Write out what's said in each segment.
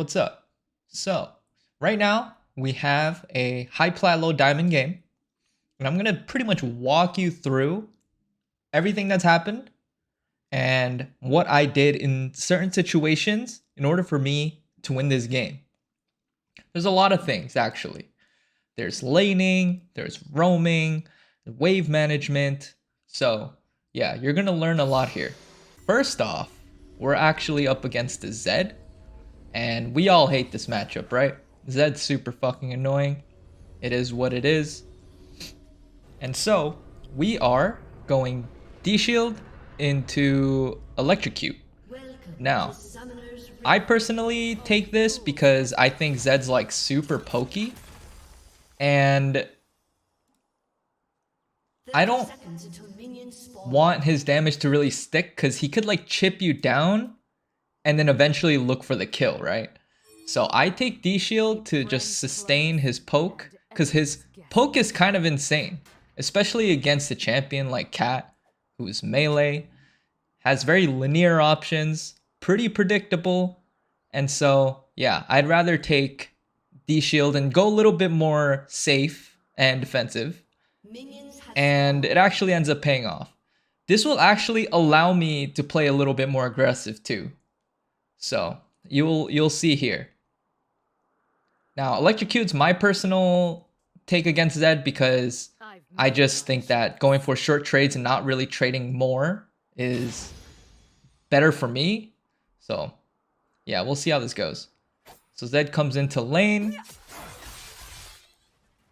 what's up? So, right now we have a high plat low diamond game, and I'm gonna pretty much walk you through everything that's happened and what I did in certain situations in order for me to win this game. There's a lot of things actually. There's laning, there's roaming, wave management. So, yeah, you're gonna learn a lot here. First off, we're actually up against the Zed. And we all hate this matchup, right? Zed's super fucking annoying. It is what it is. And so, we are going D-Shield into Electrocute. Now, I personally take this because I think Zed's like super pokey. And I don't want his damage to really stick because he could like chip you down and then eventually look for the kill, right? So I take D-Shield to just sustain his poke, because his poke is kind of insane, especially against a champion like Kat, who's melee, has very linear options, pretty predictable, and so yeah, I'd rather take D-Shield and go a little bit more safe and defensive, and it actually ends up paying off. This will actually allow me to play a little bit more aggressive too. So you'll see here. Now, Electrocute's my personal take against Zed because I just think that going for short trades and not really trading more is better for me. So yeah, we'll see how this goes. So Zed comes into lane,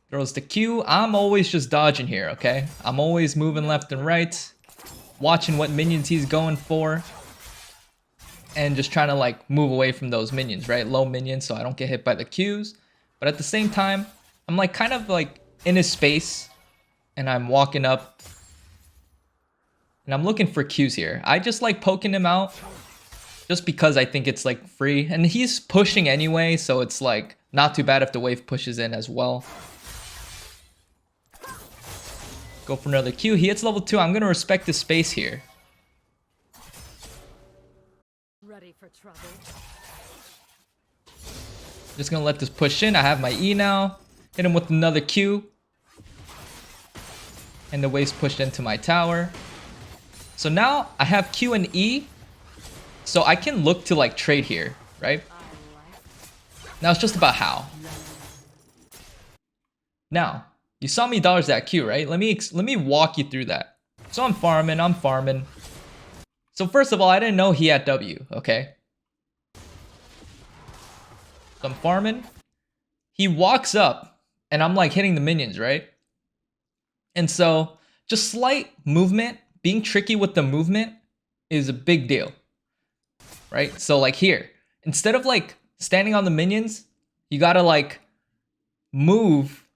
throws the Q. I'm always just dodging here, okay? I'm always moving left and right, watching what minions he's going for, and just trying to like move away from those minions, right? Low minions so I don't get hit by the Qs. But at the same time, I'm like kind of like in his space and I'm walking up and I'm looking for Qs here. I just like poking him out just because I think it's like free. And he's pushing anyway, so it's like not too bad if the wave pushes in as well. Go for another Q. He hits level 2. I'm going to respect the space here. For trouble. Just gonna let this push in. I have my E now. Hit him with another Q. And the wave's pushed into my tower. So now I have Q and E. So I can look to like trade here, right? Now it's just about how. Now, you saw me dodge that Q, right? Let me walk you through that. So I'm farming. So first of all, I didn't know he had W, okay? So I'm farming. He walks up, and I'm like hitting the minions, right? And so, just slight movement, being tricky with the movement is a big deal, right? So like here, instead of like standing on the minions, you gotta like move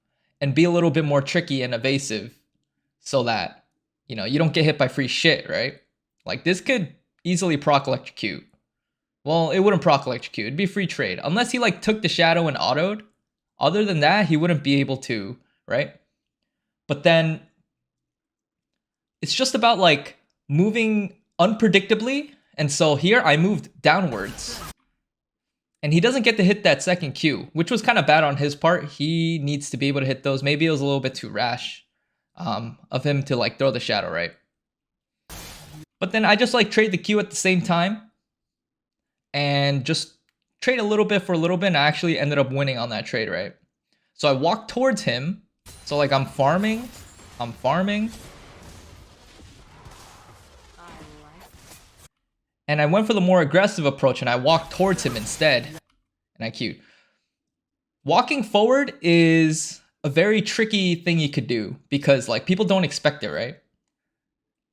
and be a little bit more tricky and evasive so that, you know, you don't get hit by free shit, right? Like, this could easily proc Electrocute. Well, it wouldn't proc Electrocute. It'd be free trade. Unless he, like, took the shadow and autoed. Other than that, he wouldn't be able to, right? But then, it's just about, like, moving unpredictably. And so here, I moved downwards. And he doesn't get to hit that second Q, which was kind of bad on his part. He needs to be able to hit those. Maybe it was a little bit too rash of him to, like, throw the shadow, right? But then I just like trade the Q at the same time and just trade a little bit for a little bit, and I actually ended up winning on that trade, right? So I walked towards him. So like I'm farming. And I went for the more aggressive approach and I walked towards him instead. And I Q'd. Walking forward is a very tricky thing you could do because like people don't expect it, right?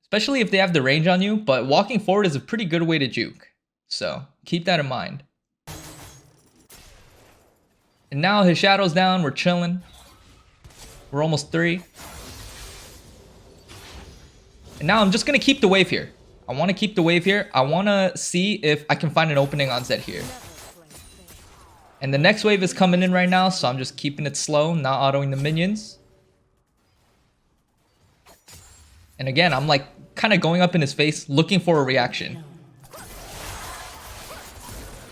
Especially if they have the range on you, but walking forward is a pretty good way to juke. So, keep that in mind. And now his shadow's down, we're chilling. We're almost 3. And now I'm just gonna keep the wave here. I wanna keep the wave here. I wanna see if I can find an opening on Zed here. And the next wave is coming in right now, so I'm just keeping it slow, not autoing the minions. And again, I'm like kind of going up in his face, looking for a reaction.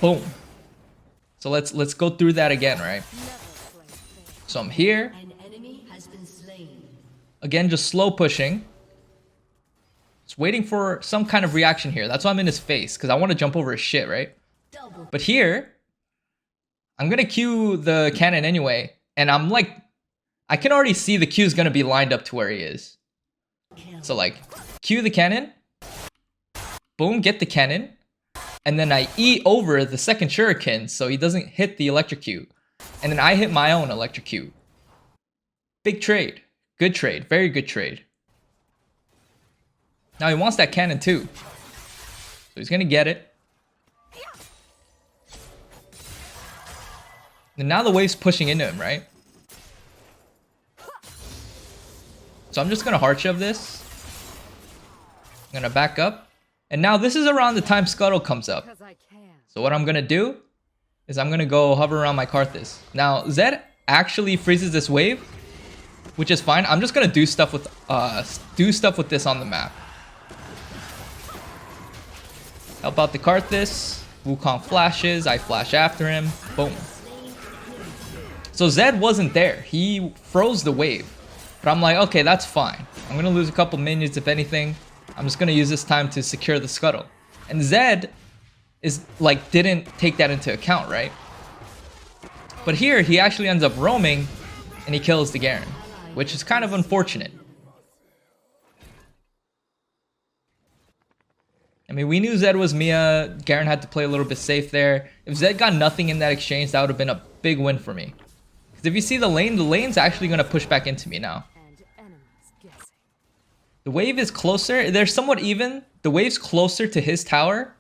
Boom. So let's go through that again, right? So I'm here. An enemy has been slain. Again, just slow pushing. Just waiting for some kind of reaction here. That's why I'm in his face, because I want to jump over his shit, right? But here, I'm going to Q the cannon anyway. And I'm like, I can already see the Q is going to be lined up to where he is. So like, Q the cannon. Boom, get the cannon. And then I E over the second shuriken so he doesn't hit the electrocute. And then I hit my own electrocute. Big trade. Good trade. Very good trade. Now he wants that cannon too. So he's going to get it. And now the wave's pushing into him, right? So I'm just going to hard shove this. I'm going to back up. And now this is around the time Scuttle comes up. So what I'm going to do is I'm going to go hover around my Karthus. Now Zed actually freezes this wave, which is fine. I'm just going to do stuff with this on the map. Help out the Karthus. Wukong flashes. I flash after him. Boom. So Zed wasn't there. He froze the wave. But I'm like, okay, that's fine. I'm going to lose a couple minions if anything. I'm just going to use this time to secure the Scuttle. And Zed is like, didn't take that into account, right? But here, he actually ends up roaming and he kills the Garen, which is kind of unfortunate. I mean, we knew Zed was Mia. Garen had to play a little bit safe there. If Zed got nothing in that exchange, that would have been a big win for me. Because if you see the lane's actually going to push back into me now. The wave is closer. They're somewhat even. The wave's closer to his tower.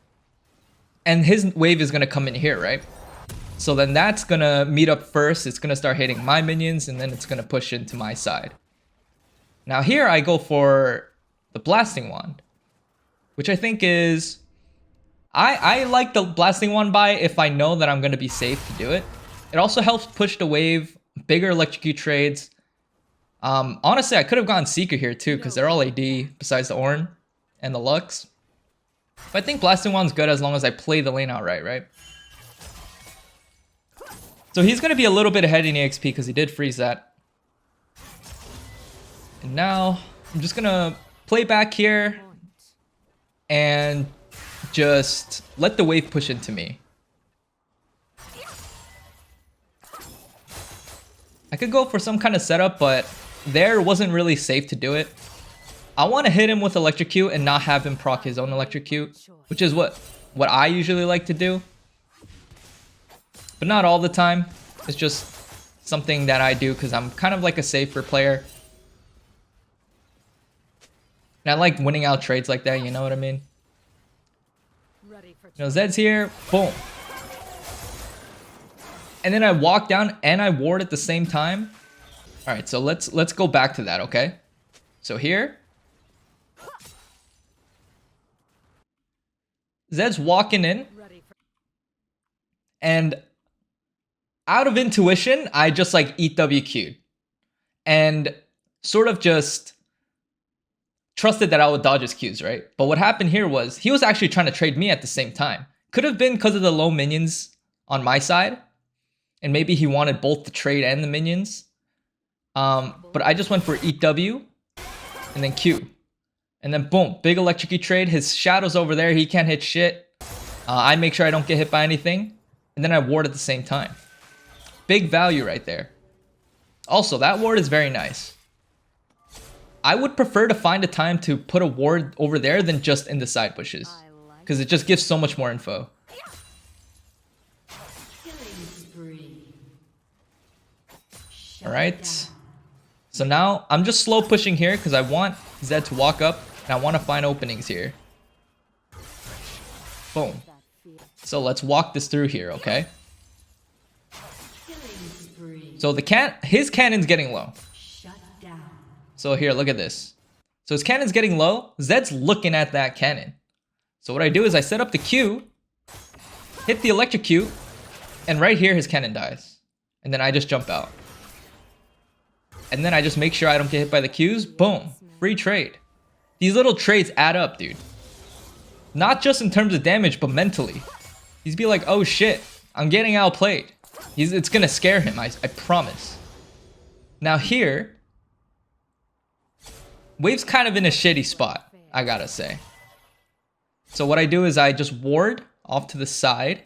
And his wave is going to come in here, right? So then that's going to meet up first. It's going to start hitting my minions. And then it's going to push into my side. Now here I go for the Blasting Wand. Which I think is... I like the Blasting Wand buy if I know that I'm going to be safe to do it. It also helps push the wave. Bigger electrocute trades. Honestly, I could have gone Seeker here too, because they're all AD besides the Ornn and the Lux. But I think Blasting Wand's good as long as I play the lane outright, right? So he's going to be a little bit ahead in EXP because he did freeze that. And now I'm just going to play back here and just let the wave push into me. I could go for some kind of setup, but there wasn't really safe to do it. I want to hit him with electrocute and not have him proc his own electrocute, which is what I usually like to do. But not all the time. It's just something that I do because I'm kind of like a safer player. And I like winning out trades like that, you know what I mean? You know, Zed's here, boom. And then I walk down and I ward at the same time. All right, so let's go back to that, okay? So here, Zed's walking in, and out of intuition, I just like eat WQ'd and sort of just trusted that I would dodge his Qs, right? But what happened here was he was actually trying to trade me at the same time. Could have been because of the low minions on my side, and maybe he wanted both the trade and the minions. But I just went for eat W and then Q. And then boom, big electrocute trade. His shadow's over there. He can't hit shit. I make sure I don't get hit by anything. And then I ward at the same time. Big value right there. Also, that ward is very nice. I would prefer to find a time to put a ward over there than just in the side bushes. Because it just gives so much more info. Alright. So now I'm just slow pushing here because I want Zed to walk up and I want to find openings here. Boom. So let's walk this through here, okay? So his cannon's getting low. So here, look at this. So his cannon's getting low. Zed's looking at that cannon. So what I do is I set up the Q, hit the electrocute, and right here his cannon dies. And then I just jump out. And then I just make sure I don't get hit by the Qs. Boom. Free trade. These little trades add up, dude. Not just in terms of damage, but mentally. He's be like, oh shit, I'm getting outplayed. It's gonna scare him, I promise. Now here, Wave's kind of in a shitty spot, I gotta say. So what I do is I just ward off to the side,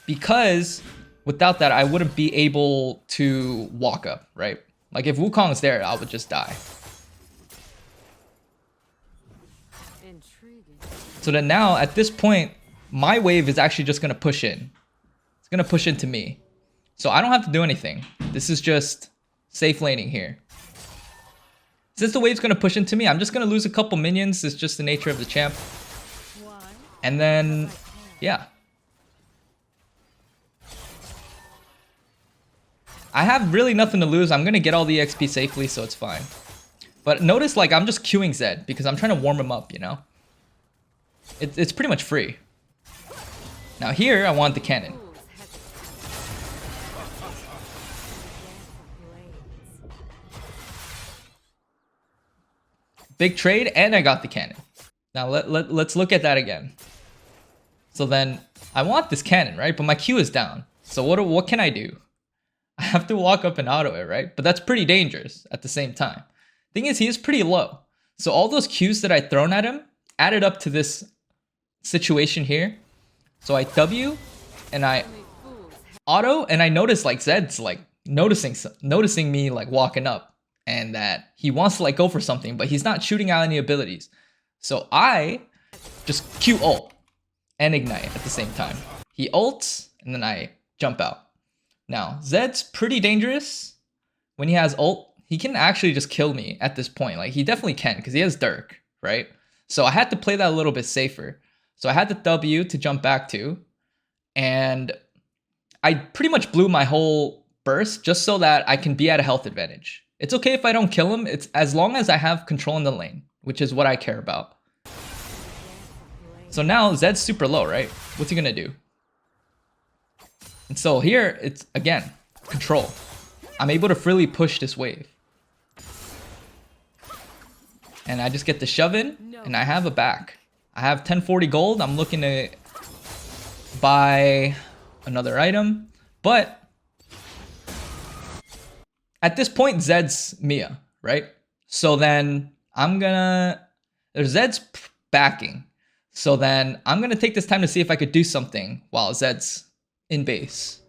because without that I wouldn't be able to walk up, right? Like if Wukong's there, I would just die. Intriguing. So then now at this point, my wave is actually just gonna push in. It's gonna push into me. So I don't have to do anything. This is just safe laning here. Since the wave's gonna push into me, I'm just gonna lose a couple minions. It's just the nature of the champ. Why? And then, yeah. I have really nothing to lose. I'm gonna get all the XP safely, so it's fine. But notice, like, I'm just queuing Zed because I'm trying to warm him up, you know? It's pretty much free. Now here, I want the cannon. Big trade, and I got the cannon. Now let's look at that again. So then, I want this cannon, right? But my Q is down. So what can I do? I have to walk up and auto it, right? But that's pretty dangerous at the same time. Thing is, he is pretty low. So all those Qs that I thrown at him added up to this situation here. So I W, and I auto, and I notice like Zed's like noticing me like walking up, and that he wants to like go for something, but he's not shooting out any abilities. So I just Q ult and ignite at the same time. He ults, and then I jump out. Now, Zed's pretty dangerous. When he has ult, he can actually just kill me at this point. Like, he definitely can, because he has Dirk, right? So I had to play that a little bit safer. So I had the W to jump back to, and I pretty much blew my whole burst just so that I can be at a health advantage. It's okay if I don't kill him, it's as long as I have control in the lane, which is what I care about. So now Zed's super low, right? What's he gonna do? And so here, it's, again, control. I'm able to freely push this wave. And I just get the shove in, and I have a back. I have 1040 gold. I'm looking to buy another item. But at this point, Zed's Mia, right? So then I'm gonna... There's Zed's backing. So then I'm gonna take this time to see if I could do something while Zed's in base.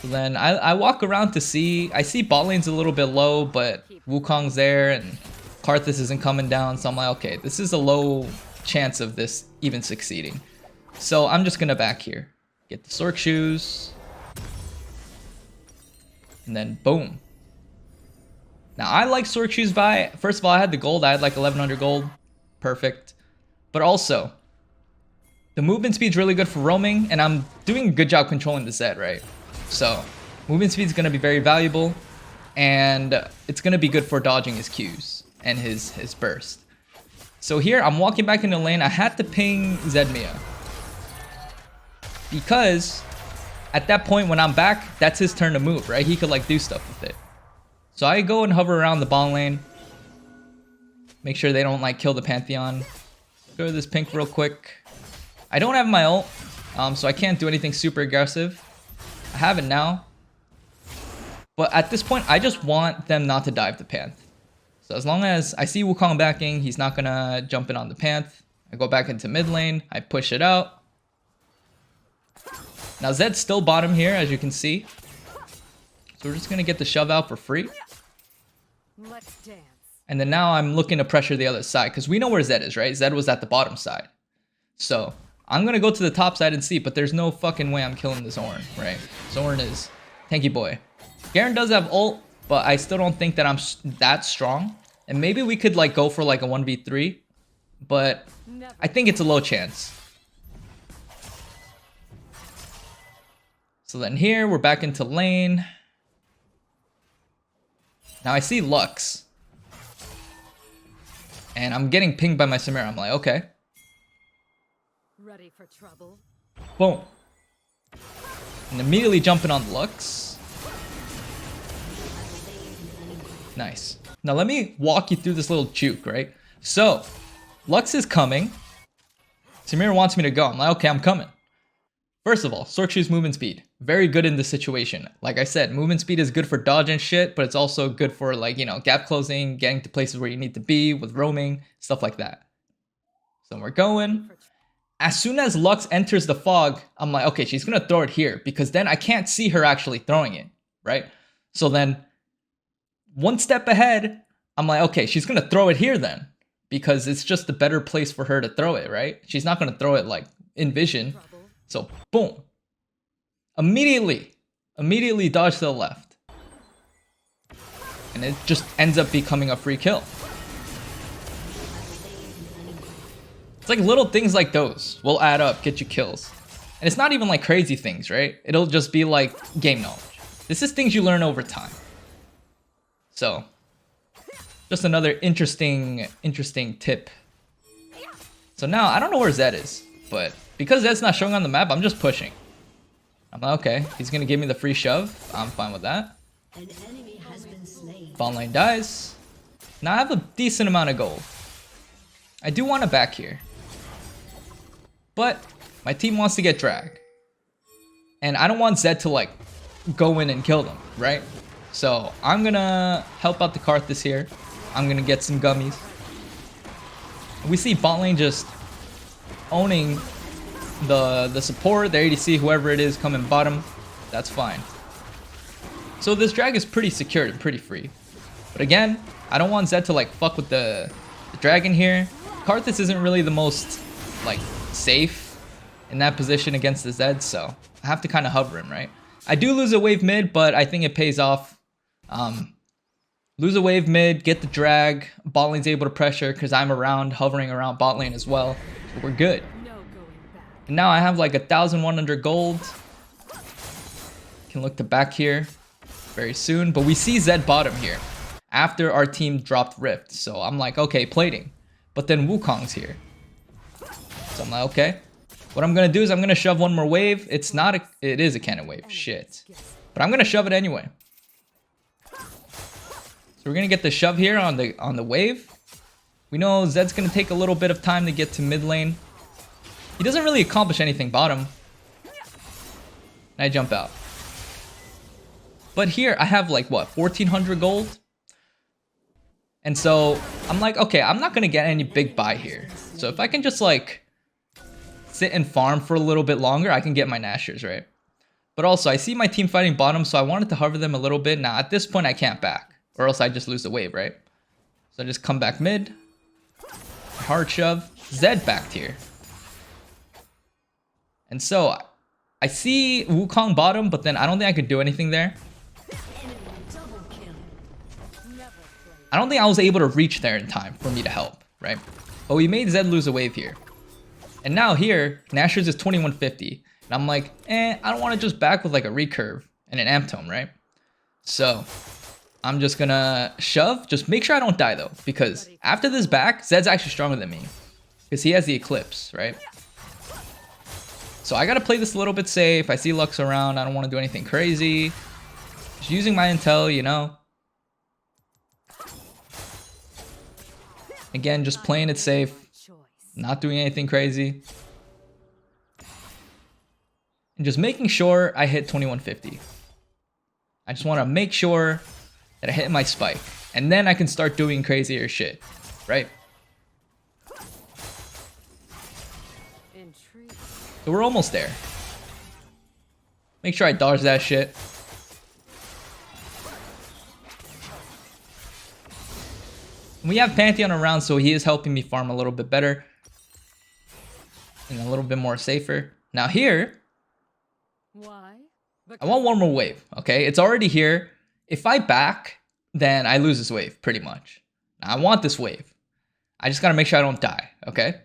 So then I walk around to see. I see bot lane's a little bit low, but Wukong's there and Karthus isn't coming down. So I'm like, okay, this is a low chance of this even succeeding. So I'm just gonna back here. Get the Sork shoes. And then boom. Now I like Sork shoes buy. First of all, I had the gold. I had like 1100 gold. Perfect. But also, the movement speed's really good for roaming, and I'm doing a good job controlling the Zed, right? So, movement speed's gonna be very valuable, and it's gonna be good for dodging his Qs and his burst. So here, I'm walking back into lane. I had to ping Zed Mia, because at that point when I'm back, that's his turn to move, right? He could like do stuff with it. So I go and hover around the bottom lane, make sure they don't like kill the Pantheon. Go to this pink real quick. I don't have my ult, so I can't do anything super aggressive. I have it now. But at this point, I just want them not to dive the Panth. So as long as I see Wukong backing, he's not gonna jump in on the Panth. I go back into mid lane, I push it out. Now Zed's still bottom here, as you can see. So we're just gonna get the shove out for free. Let's dance. And then now I'm looking to pressure the other side, because we know where Zed is, right? Zed was at the bottom side. So I'm gonna go to the top side and see, but there's no fucking way I'm killing this Ornn, right? Zorn is tanky boy. Garen does have ult, but I still don't think that I'm that strong. And maybe we could like go for like a 1v3, but I think it's a low chance. So then here, we're back into lane. Now I see Lux. And I'm getting pinged by my Samira. I'm like, okay. Ready for trouble? Boom. And immediately jumping on Lux. Nice. Now let me walk you through this little juke, right? So, Lux is coming. Samira wants me to go. I'm like, okay, I'm coming. First of all, Sorkshu's movement speed. Very good in this situation. Like I said, movement speed is good for dodge and shit, but it's also good for like, you know, gap closing, getting to places where you need to be with roaming, stuff like that. So we're going. As soon as Lux enters the fog, I'm like, okay, she's going to throw it here because then I can't see her actually throwing it, right? So then one step ahead, I'm like, okay, she's going to throw it here then because it's just a better place for her to throw it, right? She's not going to throw it like in vision. So boom. Immediately dodge to the left. And it just ends up becoming a free kill. It's like little things like those will add up, get you kills. And it's not even like crazy things, right? It'll just be like game knowledge. This is things you learn over time. So, just another interesting tip. So now, I don't know where Zed is, but because Zed's not showing on the map, I'm just pushing. I'm like, okay, he's gonna give me the free shove. I'm fine with that. An enemy has been slain. Bot lane dies. Now I have a decent amount of gold. I do want to back here. But my team wants to get dragged. And I don't want Zed to like go in and kill them, right? So I'm gonna help out the Karthus here. I'm gonna get some gummies. We see bot lane just owning the support, the ADC, whoever it is coming bottom. That's fine. So this drag is pretty secured and pretty free. But again, I don't want Zed to like fuck with the dragon here. Karthus isn't really the most like safe in that position against the Zed, so I have to kind of hover him, right? I do lose a wave mid, but I think it pays off. Lose a wave mid, get the drag. Bot lane's able to pressure because I'm around, hovering around bot lane as well. So we're good. And now I have like 1,100 gold. Can look to back here very soon. But we see Zed bottom here after our team dropped Rift. So I'm like, okay, plating. But then Wukong's here. So I'm like, okay. What I'm going to do is I'm going to shove one more wave. It is a cannon wave. Shit. But I'm going to shove it anyway. So we're going to get the shove here on the wave. We know Zed's going to take a little bit of time to get to mid lane. He doesn't really accomplish anything bottom. And I jump out. But here I have like what, 1,400 gold? And so I'm like, okay, I'm not going to get any big buy here. So if I can just like sit and farm for a little bit longer, I can get my Nashers, right? But also I see my team fighting bottom, so I wanted to hover them a little bit. Now at this point I can't back, or else I just lose the wave, right? So I just come back mid. Hard shove. Zed backed here. And so I see Wukong bottom, but then I don't think I could do anything there. I don't think I was able to reach there in time for me to help, right? But we made Zed lose a wave here. And now here, Nashers is 2150. And I'm like, I don't want to just back with like a recurve and an amp tome, right? So I'm just gonna shove. Just make sure I don't die though. Because after this back, Zed's actually stronger than me. Because he has the Eclipse, right? So I gotta play this a little bit safe. I see Lux around. I don't want to do anything crazy. Just using my intel, you know. Again, just playing it safe. Not doing anything crazy. And just making sure I hit 2150. I just want to make sure that I hit my spike. And then I can start doing crazier shit. Right? So we're almost there. Make sure I dodge that shit. We have Pantheon around, so he is helping me farm a little bit better. And a little bit more safer. Now here, I want one more wave, okay? It's already here. If I back, then I lose this wave, pretty much. Now I want this wave. I just gotta make sure I don't die, okay?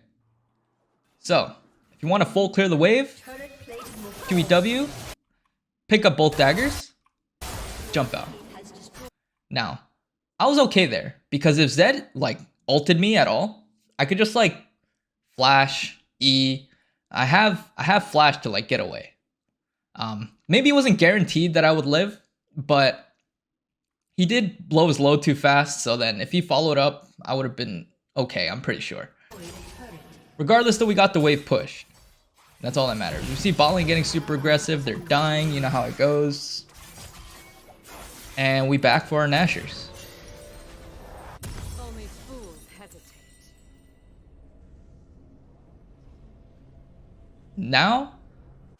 So, if you want to full clear the wave, QEW, pick up both daggers, jump out. Now, I was okay there, because if Zed, like, ulted me at all, I could just, like, flash, E. I have flash to, like, get away. Maybe it wasn't guaranteed that I would live, but he did blow his load too fast, so then if he followed up, I would have been okay, I'm pretty sure. Regardless though, we got the wave pushed. That's all that matters. You see bot lane getting super aggressive. They're dying. You know how it goes. And we back for our Nashers. Only fools hesitate. Now,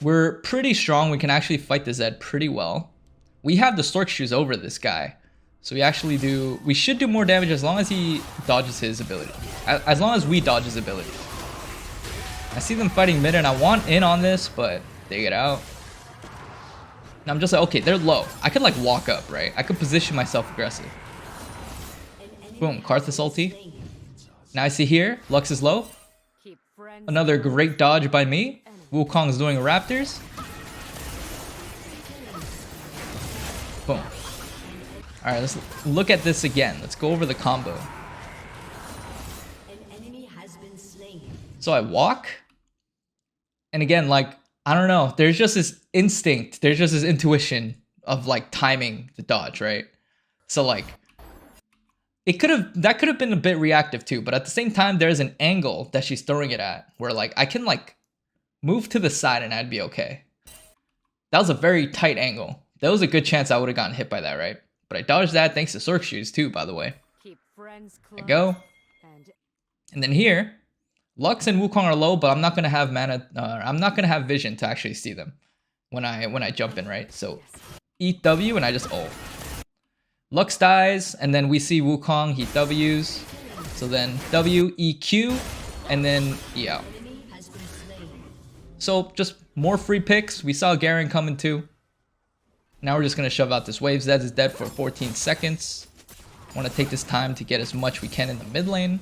we're pretty strong. We can actually fight the Zed pretty well. We have the Stork Shoes over this guy. So we should do more damage as long as he dodges his ability. As long as we dodge his ability. I see them fighting mid and I want in on this, but they get out. And I'm just like, okay, they're low. I could like walk up, right? I could position myself aggressive. Boom, Karthus ulti. Now I see here, Lux is low. Keep friends. Another great dodge by me. Wukong's doing Raptors. Boom. Alright, let's look at this again. Let's go over the combo. An enemy has been slain. So I walk. And again, like, I don't know. There's just this instinct. There's just this intuition of like timing the dodge, right? So like, that could have been a bit reactive too. But at the same time, there's an angle that she's throwing it at where like, I can like move to the side and I'd be okay. That was a very tight angle. There was a good chance I would have gotten hit by that, right? But I dodged that thanks to Stork Shoes too, by the way. Keep friends close. There we go. And then here, Lux and Wukong are low, but I'm not gonna have mana. I'm not gonna have vision to actually see them when I jump in, right? So eat W and I just ult. Lux dies, and then we see Wukong. He W's. So then W E Q, and then E out. So just more free picks. We saw Garen coming too. Now we're just gonna shove out this wave. Zed is dead for 14 seconds. Want to take this time to get as much we can in the mid lane,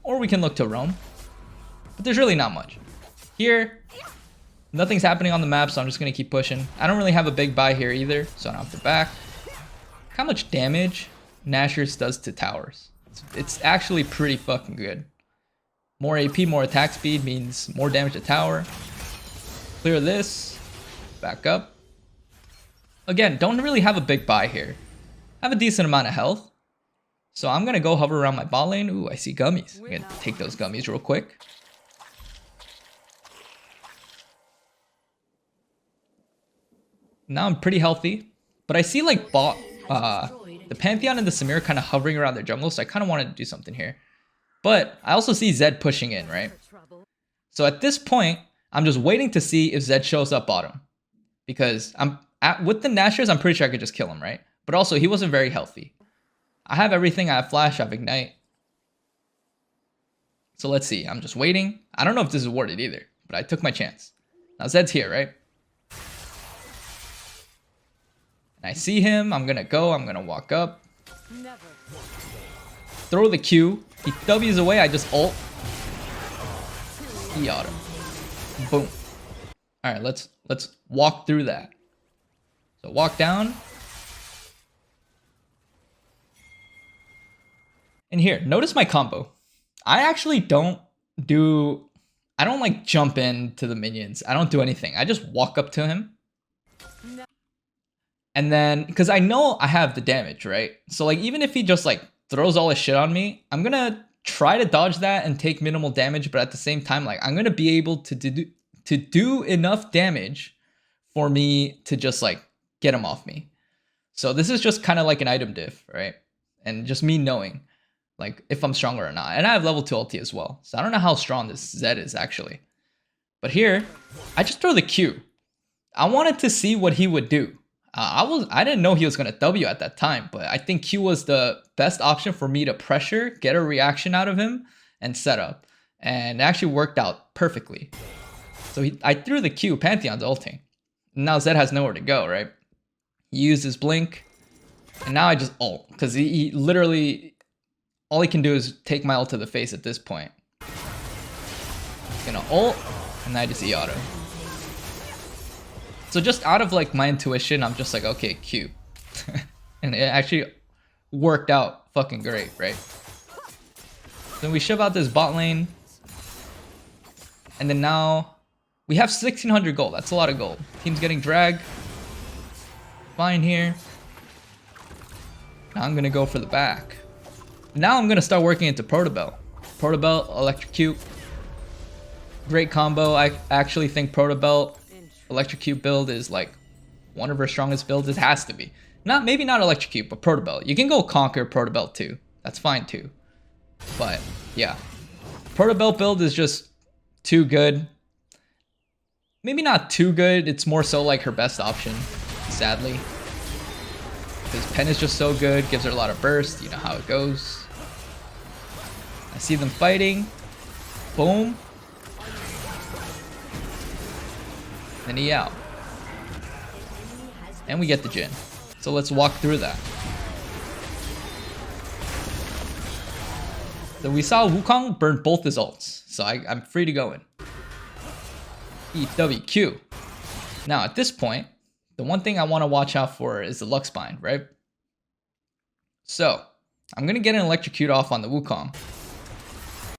or we can look to roam. But there's really not much. Here, nothing's happening on the map, so I'm just going to keep pushing. I don't really have a big buy here either, so I don't have to back. How much damage Nashers does to towers? It's actually pretty fucking good. More AP, more attack speed means more damage to tower. Clear this. Back up. Again, don't really have a big buy here. I have a decent amount of health. So I'm going to go hover around my bot lane. Ooh, I see gummies. I'm going to take those gummies real quick. Now I'm pretty healthy, but I see like the Pantheon and the Samir kind of hovering around their jungle, so I kind of wanted to do something here. But I also see Zed pushing in, right? So at this point, I'm just waiting to see if Zed shows up bottom. Because with the Nashers, I'm pretty sure I could just kill him, right? But also, he wasn't very healthy. I have everything. I have Flash, I have Ignite. So let's see. I'm just waiting. I don't know if this is warded either, but I took my chance. Now Zed's here, right? And I see him. I'm gonna go. I'm gonna walk up. Never. Throw the Q. He W's away. I just ult. He auto. Boom. All right, let's walk through that. So walk down. And here, notice my combo. I actually don't like jump into the minions. I don't do anything. I just walk up to him. No. And then, because I know I have the damage, right? So like, even if he just like throws all his shit on me, I'm gonna try to dodge that and take minimal damage. But at the same time, like, I'm gonna be able to do enough damage for me to just like get him off me. So this is just kind of like an item diff, right? And just me knowing like if I'm stronger or not. And I have level 2 ulti as well. So I don't know how strong this Zed is actually. But here, I just throw the Q. I wanted to see what he would do. I didn't know he was going to W at that time, but I think Q was the best option for me to pressure, get a reaction out of him, and set up. And it actually worked out perfectly. So I threw the Q, Pantheon's ulting. Now Zed has nowhere to go, right? He used his blink, and now I just ult. Because he literally, all he can do is take my ult to the face at this point. He's gonna ult, and I just E-auto. So just out of like my intuition, I'm just like, okay, Q. And it actually worked out fucking great, right? Then we shove out this bot lane. And then now we have 1600 gold. That's a lot of gold. Team's getting dragged. Fine here. Now I'm gonna go for the back. Now I'm gonna start working into Protobell. Protobell, Electrocute. Great combo. I actually think Proto Belt Electrocute build is like one of her strongest builds. It has to be. Maybe not Electrocute, but Proto Belt. You can go Conquer Proto Belt too. That's fine too. But yeah, Proto Belt build is just too good. Maybe not too good. It's more so like her best option, sadly. Because Pen is just so good. Gives her a lot of burst. You know how it goes. I see them fighting. Boom. And he out. And we get the Jhin. So let's walk through that. So we saw Wukong burn both his ults. So I'm free to go in. EWQ. Now at this point, the one thing I want to watch out for is the Lux Bind, right? So I'm going to get an Electrocute off on the Wukong.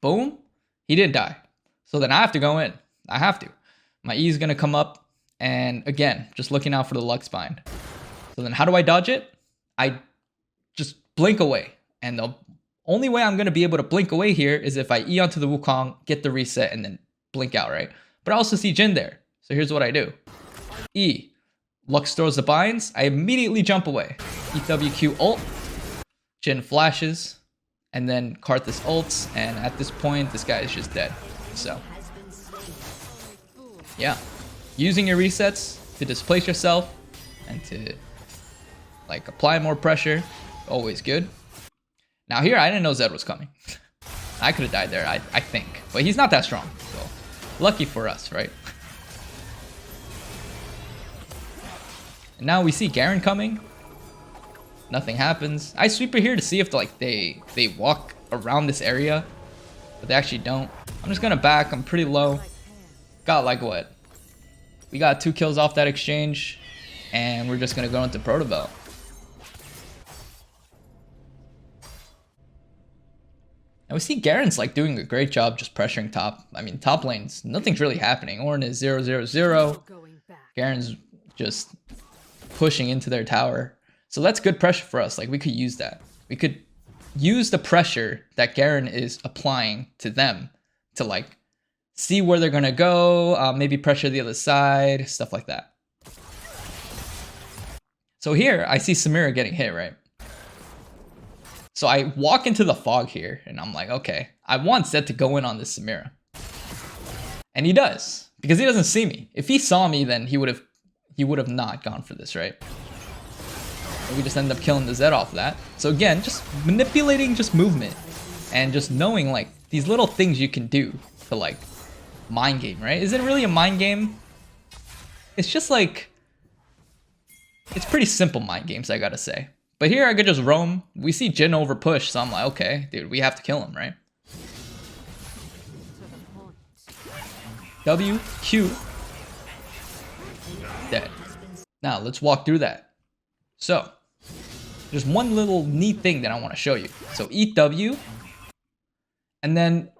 Boom. He didn't die. So then I have to go in. I have to. My E is going to come up. And again, just looking out for the Lux Bind. So then how do I dodge it? I just blink away. And the only way I'm going to be able to blink away here is if I E onto the Wukong, get the reset, and then blink out, right? But I also see Jhin there. So here's what I do. E. Lux throws the binds. I immediately jump away. EWQ ult. Jhin flashes. And then Karthus ults. And at this point, this guy is just dead. So, yeah. Using your resets to displace yourself and to like apply more pressure, always good. Now here, I didn't know Zed was coming. I could have died there, I think. But he's not that strong, so lucky for us, right? And now we see Garen coming. Nothing happens. I sweep it here to see if like they walk around this area, but they actually don't. I'm just gonna back. I'm pretty low. Got like what? We got 2 kills off that exchange, and we're just gonna go into Proto Belt. And we see Garen's like doing a great job just pressuring top. I mean, top lanes, nothing's really happening. Ornn is 0-0-0. Garen's just pushing into their tower. So that's good pressure for us. Like, we could use that. We could use the pressure that Garen is applying to them to like see where they're gonna go, maybe pressure the other side, stuff like that. So here, I see Samira getting hit, right? So I walk into the fog here, and I'm like, okay, I want Zed to go in on this Samira. And he does, because he doesn't see me. If he saw me, then he would have not gone for this, right? And we just end up killing the Zed off that. So again, just manipulating just movement, and just knowing like these little things you can do to like mind game, right? Is it really a mind game? It's just like, it's pretty simple mind games, I gotta say. But here I could just roam. We see Jhin over push, so I'm like, okay, dude, we have to kill him, right? W, Q, dead. Now let's walk through that. So there's one little neat thing that I want to show you. So eat W, and then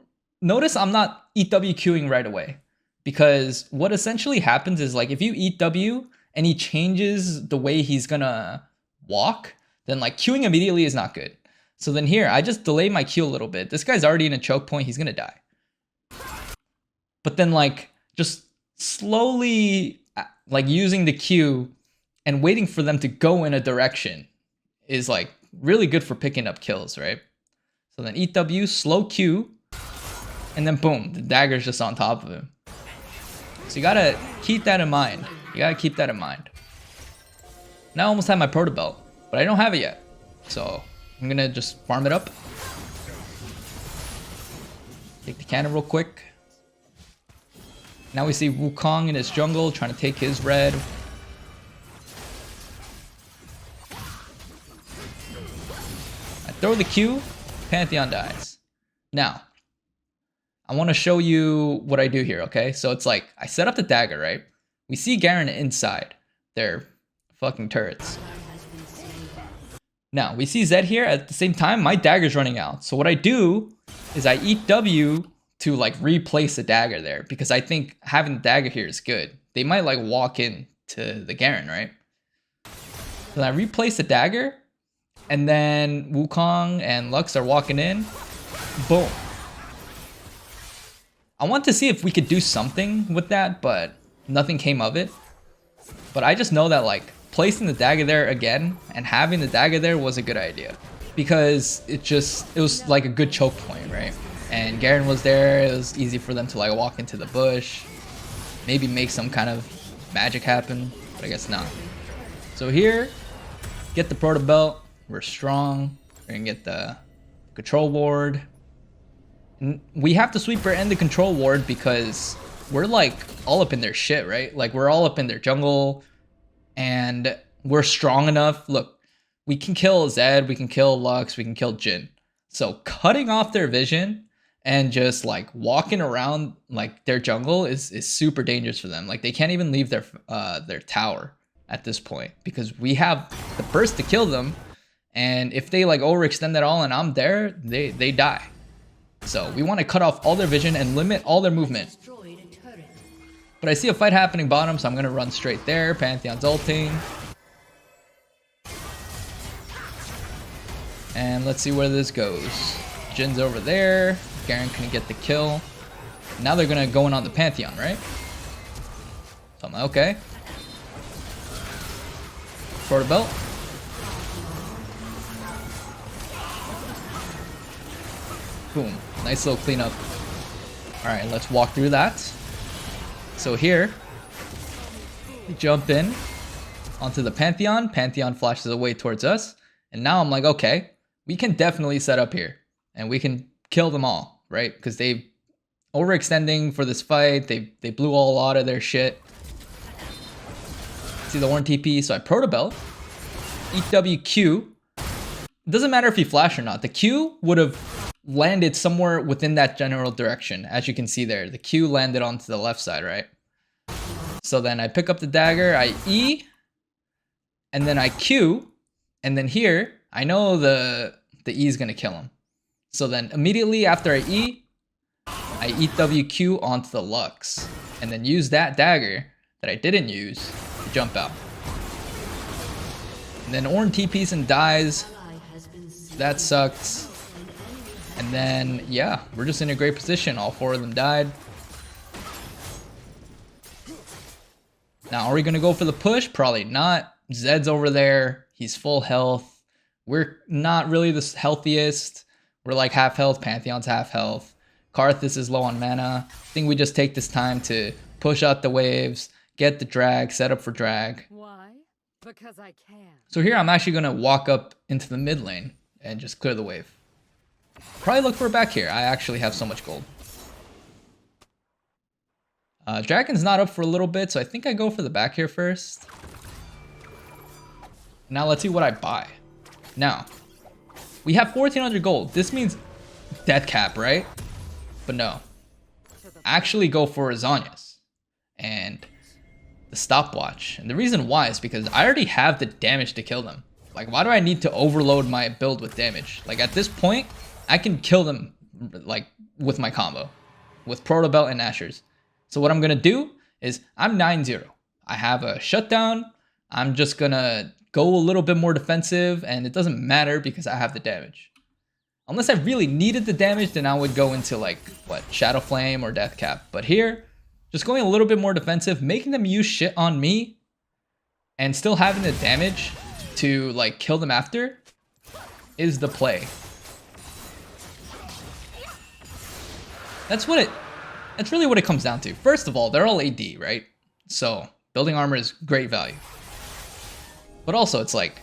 notice I'm not EWQing right away, because what essentially happens is like if you eat W and he changes the way he's gonna walk, then like queuing immediately is not good. So then here, I just delay my Q a little bit. This guy's already in a choke point, he's gonna die. But then like just slowly like using the Q and waiting for them to go in a direction is like really good for picking up kills, right? So then eat W, slow Q, and then boom, the dagger's just on top of him. So you gotta keep that in mind. You gotta keep that in mind. Now I almost have my Proto Belt, but I don't have it yet. So I'm gonna just farm it up. Take the cannon real quick. Now we see Wukong in his jungle trying to take his red. I throw the Q, Pantheon dies. Now, I want to show you what I do here, okay? So it's like, I set up the dagger, right? We see Garen inside their fucking turrets. Now, we see Zed here. At the same time, my dagger's running out. So what I do is I eat W to like replace the dagger there, because I think having the dagger here is good. They might like walk in to the Garen, right? So I replace the dagger, and then Wukong and Lux are walking in. Boom. I want to see if we could do something with that, but nothing came of it. But I just know that like placing the dagger there again and having the dagger there was a good idea. Because it was like a good choke point, right? And Garen was there, it was easy for them to like walk into the bush, maybe make some kind of magic happen, but I guess not. So here, get the proto belt, we're strong, we're gonna get the control ward. And we have to sweeper and the control ward because we're like all up in their shit, right? Like we're all up in their jungle and we're strong enough. Look, we can kill Zed, we can kill Lux, we can kill Jhin. So cutting off their vision and just like walking around like their jungle is super dangerous for them. Like they can't even leave their tower at this point because we have the burst to kill them. And if they like overextend that all and I'm there, they die. So we want to cut off all their vision and limit all their movement. But I see a fight happening bottom, so I'm going to run straight there. Pantheon's ulting. And let's see where this goes. Jin's over there. Garen couldn't get the kill. Now they're going to go in on the Pantheon, right? So I'm like, okay. Proto belt. Boom. Nice little cleanup. Alright, let's walk through that. So here, we jump in onto the Pantheon. Pantheon flashes away towards us. And now I'm like, okay, we can definitely set up here. And we can kill them all, right? Because they overextending for this fight. They blew a lot of their shit. See the Warren TP, so I proto belt. EWQ. It doesn't matter if he flashed or not. The Q would have landed somewhere within that general direction. As you can see there, the Q landed onto the left side, right? So then I pick up the dagger, I E, and then I Q, and then here, I know the E is gonna kill him. So then immediately after I E, I EWQ onto the Lux, and then use that dagger that I didn't use to jump out. And then Ornn TPs and dies. That sucked. And then, yeah, we're just in a great position. All four of them died. Now, are we going to go for the push? Probably not. Zed's over there. He's full health. We're not really the healthiest. We're like half health. Pantheon's half health. Karthus is low on mana. I think we just take this time to push out the waves, get the drag, set up for drag. Why? Because I can. So here I'm actually going to walk up into the mid lane and just clear the wave. Probably look for a back here. I actually have so much gold. Dragon's not up for a little bit, so I think I go for the back here first. Now let's see what I buy. Now, we have 1400 gold. This means death cap, right? But no. Actually go for Zhonya's and the stopwatch. And the reason why is because I already have the damage to kill them. Like, why do I need to overload my build with damage? Like, at this point, I can kill them, like, with my combo. With Proto Belt and Ashers. So what I'm going to do is, I'm 9-0. I have a shutdown. I'm just going to go a little bit more defensive, and it doesn't matter because I have the damage. Unless I really needed the damage, then I would go into, like, what, Shadow Flame or Death Cap. But here, just going a little bit more defensive, making them use shit on me, and still having the damage to like kill them after is the play. That's really what it comes down to. First of all, they're all AD, right? So building armor is great value. But also it's like,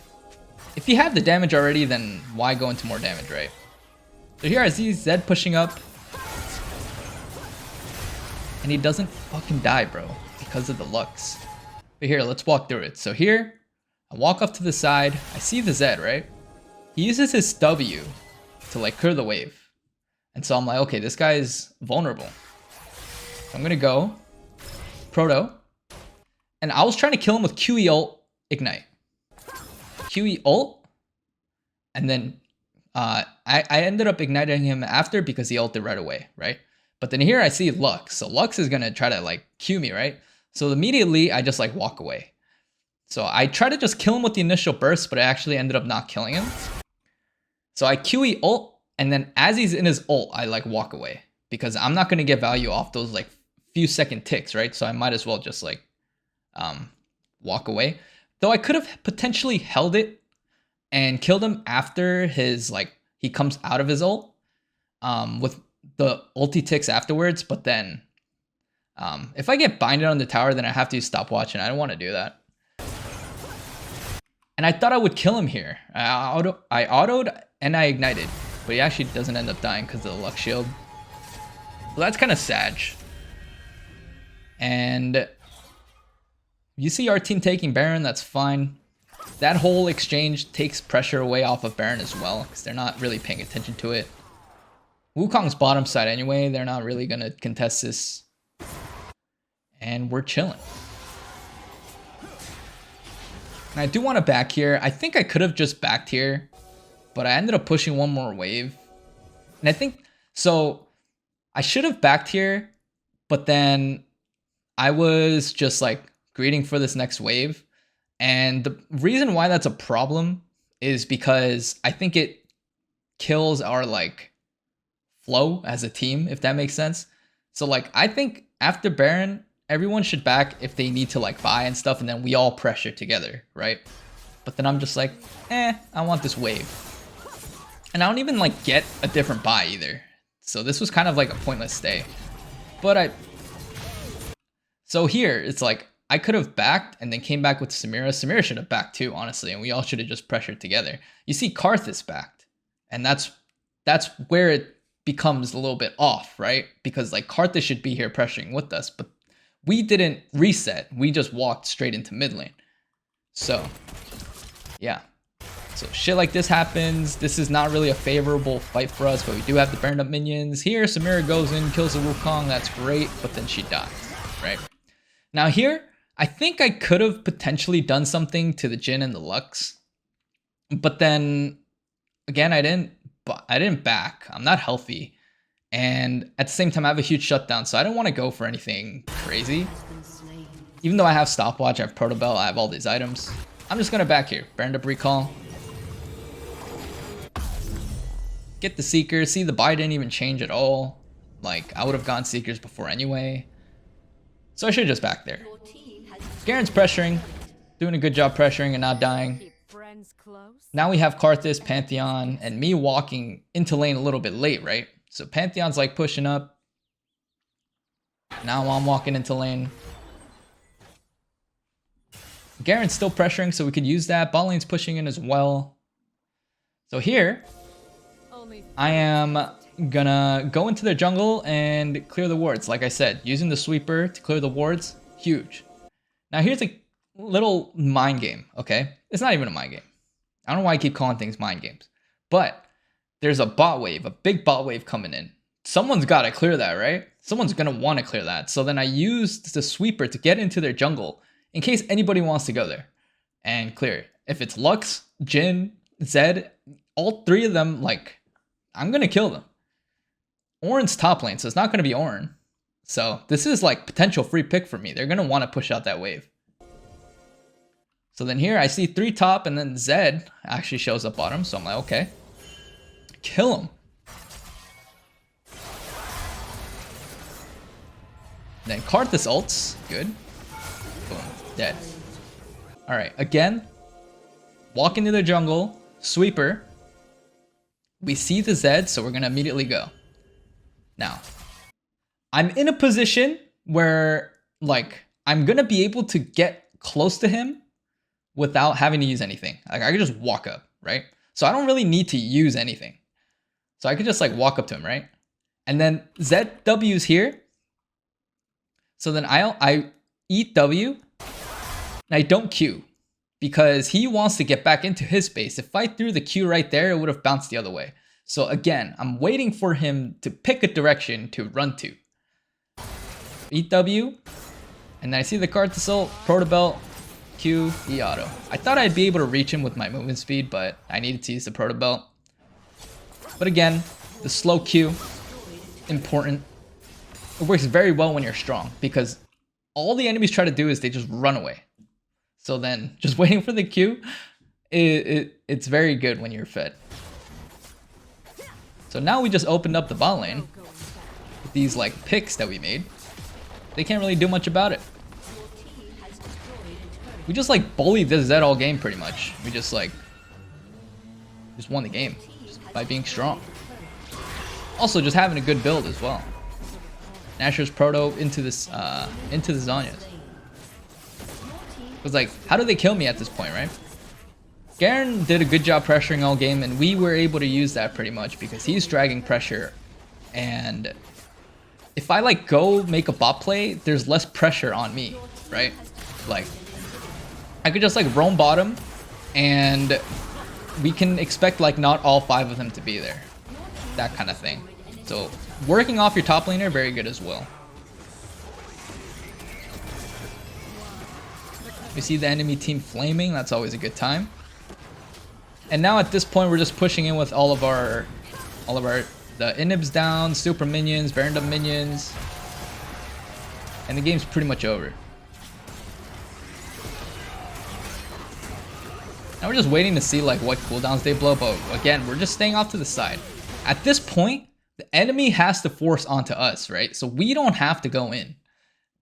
if you have the damage already, then why go into more damage, right? So here I see Zed pushing up. And he doesn't fucking die, bro, because of the Lux. But here, let's walk through it. So here, I walk off to the side. I see the Zed, right? He uses his W to like clear the wave. And so I'm like, okay, this guy is vulnerable. So I'm gonna go Proto. And I was trying to kill him with QE ult Ignite. QE ult. And then I ended up igniting him after because he ulted right away, right? But then here I see Lux. So Lux is gonna try to like Q me, right? So immediately I just like walk away. So I try to just kill him with the initial burst, but I actually ended up not killing him. So I QE ult, and then as he's in his ult, I like walk away. because I'm not going to get value off those like few second ticks, right? So I might as well just like walk away. Though I could have potentially held it and killed him after his like he comes out of his ult with the ulti ticks afterwards, but then if I get binded on the tower, then I have to stop watching. I don't want to do that. And I thought I would kill him here. I autoed and I ignited, but he actually doesn't end up dying because of the luck shield. So that's kind of sad. And you see our team taking Baron, that's fine. That whole exchange takes pressure away off of Baron as well, because they're not really paying attention to it. Wukong's bottom side anyway, they're not really going to contest this. And we're chilling. And I do want to back here. I think I could have just backed here, but I ended up pushing one more wave. And I think, so I should have backed here, but then I was just like greeting for this next wave. And the reason why that's a problem is because I think it kills our like flow as a team, if that makes sense. So like, I think after Baron, everyone should back if they need to like buy and stuff, and then we all pressure together, right? But then I'm just like, I want this wave. And I don't even like get a different buy either. So this was kind of like a pointless stay. But so here, it's like, I could have backed and then came back with Samira. Samira should have backed too, honestly, and we all should have just pressured together. You see Karth is backed, and that's where it becomes a little bit off, right? Because like Karth should be here pressuring with us, but we didn't reset. We just walked straight into mid lane. So, yeah. So shit like this happens. This is not really a favorable fight for us, but we do have the burned up minions. Here, Samira goes in, kills the Wukong. That's great, but then she dies, right? Now here, I think I could have potentially done something to the Jhin and the Lux, but then again, I didn't back. I'm not healthy, and at the same time, I have a huge shutdown, so I don't want to go for anything crazy. Even though I have stopwatch, I have protobell, I have all these items. I'm just gonna back here. Burned up recall. Get the Seeker. See, the buy didn't even change at all. Like, I would have gone Seekers before anyway. So I should have just back there. Garen's pressuring. Doing a good job pressuring and not dying. Now we have Karthus, Pantheon, and me walking into lane a little bit late, right? So Pantheon's like pushing up. Now I'm walking into lane. Garen's still pressuring, so we could use that. Bot lane's pushing in as well. So here, I am gonna go into their jungle and clear the wards. Like I said, using the sweeper to clear the wards, huge. Now here's a little mind game, okay? It's not even a mind game. I don't know why I keep calling things mind games. But there's a bot wave, a big bot wave coming in. Someone's gotta clear that, right? Someone's gonna wanna clear that. So then I used the sweeper to get into their jungle in case anybody wants to go there and clear it. If it's Lux, Jhin, Zed, all three of them, like, I'm gonna kill them. Ornn's top lane, so it's not gonna be Ornn. So this is like potential free pick for me. They're gonna want to push out that wave. So then here I see 3 top, and then Zed actually shows up bottom. So I'm like, okay, kill him. Then Karthus ults, good. Boom, dead. All right, again, walk into the jungle, sweeper. We see the Zed, so we're gonna immediately go. Now, I'm in a position where, like, I'm gonna be able to get close to him without having to use anything. Like, I could just walk up, right? So I don't really need to use anything. So I could just, like, walk up to him, right? And then ZW's here. So then I eat W, and I don't Q, because he wants to get back into his space. If I threw the Q right there, it would have bounced the other way. So again, I'm waiting for him to pick a direction to run to. Eat W, and then I see the Karthus ult, protobelt, Q, E auto. I thought I'd be able to reach him with my movement speed, but I needed to use the protobelt. But again, the slow Q, important. It works very well when you're strong, because all the enemies try to do is they just run away. So then just waiting for the Q, it's very good when you're fed. So now we just opened up the bot lane. with these like picks that we made, they can't really do much about it. We just like bullied this Zed all game pretty much. We just like won the game just by being strong. Also just having a good build as well. Nashor's Proto into this into the Zhonya's. It was like, how do they kill me at this point, right? Garen did a good job pressuring all game, and we were able to use that pretty much because he's dragging pressure. And if I like go make a bot play, there's less pressure on me, right? Like, I could just like roam bottom, and we can expect like not all 5 of them to be there. That kind of thing. So working off your top laner, very good as well. We see the enemy team flaming, that's always a good time. And now at this point, we're just pushing in with all of our the inhibs down, super minions, Barondom minions, and the game's pretty much over. Now we're just waiting to see like what cooldowns they blow, but again, we're just staying off to the side. At this point, the enemy has to force onto us, right? So we don't have to go in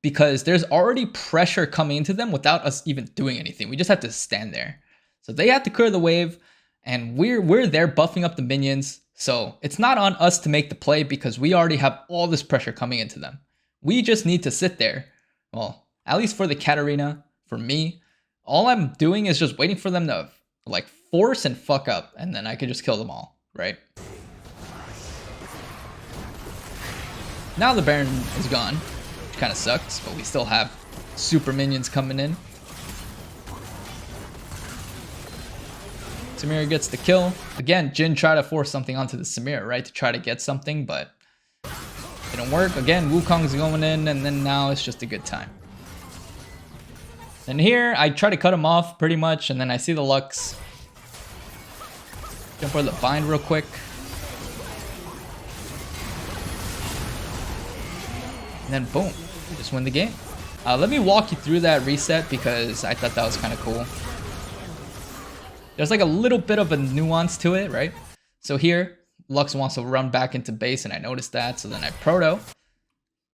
because there's already pressure coming into them without us even doing anything. We just have to stand there. So they have to clear the wave, and we're there buffing up the minions. So it's not on us to make the play because we already have all this pressure coming into them. We just need to sit there. Well, at least for the Katarina, for me, all I'm doing is just waiting for them to like force and fuck up, and then I can just kill them all, right? Now the Baron is gone, which kind of sucks, but we still have super minions coming in. Samira gets the kill. Again, Jhin tried to force something onto the Samira, right? To try to get something, but it didn't work. Again, Wukong's going in, and then now it's just a good time. And here, I try to cut him off pretty much, and then I see the Lux. Jump for the bind real quick. And then boom, we just win the game. Let me walk you through that reset because I thought that was kind of cool. There's like a little bit of a nuance to it, right? So here, Lux wants to run back into base, and I noticed that. So then I proto.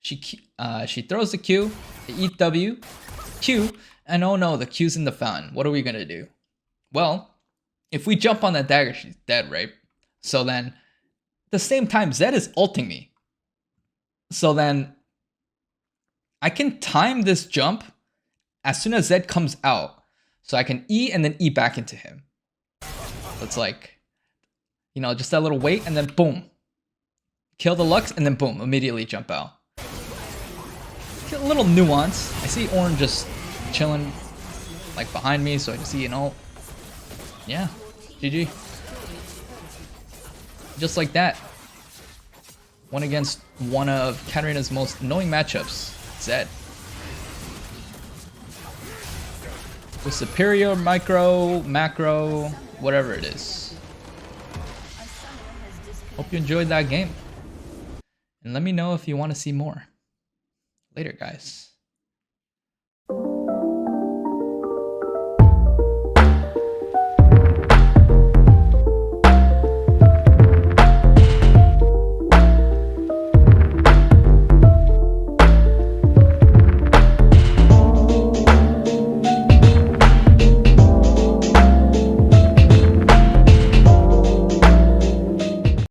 She throws the Q, the eat W, Q, and oh no, the Q's in the fountain. What are we gonna do? Well, if we jump on that dagger, she's dead, right? So then, at the same time, Zed is ulting me. So then, I can time this jump as soon as Zed comes out. So I can E and then E back into him. So it's like, you know, just that little wait and then boom. Kill the Lux and then boom, immediately jump out. A little nuance. I see Ornn just chilling like behind me, so I just see an ult. Yeah, GG. Just like that. One against one of Katarina's most annoying matchups, Zed. With superior micro, macro, whatever it is. Hope you enjoyed that game. And let me know if you want to see more. Later, guys.